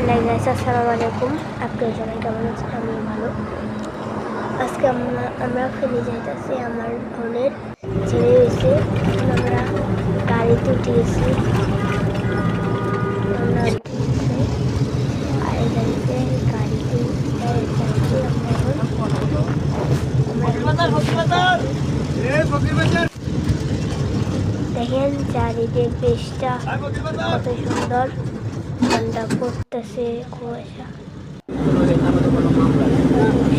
Hello guys, আসসালামু আলাইকুম। আপনারা সবাই কেমন আছেন? আমি ভালো। আজকে আমরা ফেলে যাইতেছি। আমার বোনের ছেলে হয়েছে। এখন আমরা গাড়িতে উঠিয়েছি। আমরা আর এই গাড়িতে দেখেন চারিদিক বেশটা কত সুন্দর, ঠান্ডা পড়তেছে, কুয়াশা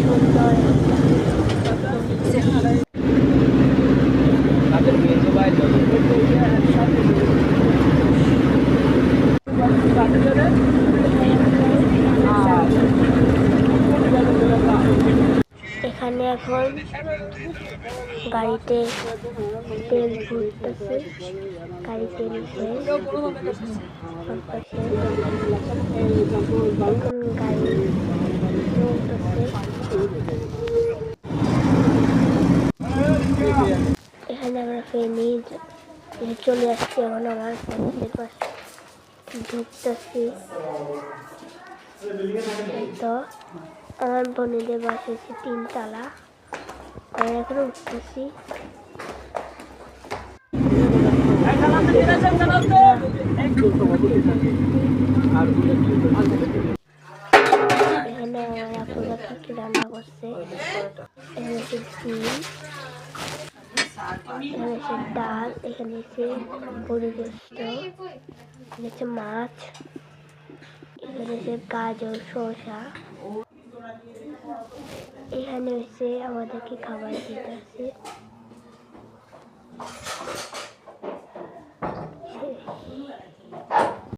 সুন্দর এখানে এখন গাড়িতে তেল ভরতেছে, গাড়ি তেল এখন গাড়ি চলতেছে। এখানে আমরা ফেনি চলে আসছি। এখন আমার ফ্যামিলির পাশে ঢুকতেছি। তো আমার বোনেদের বাসা হচ্ছে 3 তলা। আমি এখন উঠতেছি। এখানে আমার আপুরা কি রান্না করছে। এখানে হচ্ছে ডিম, এখানে হচ্ছে ডাল, এখানে হচ্ছে বড়ি গোস্ত, এখানে হচ্ছে মাছ, এখানে হচ্ছে গাজর, শসা। এখানে হচ্ছে আমাদেরকে খাবার দিতেছে।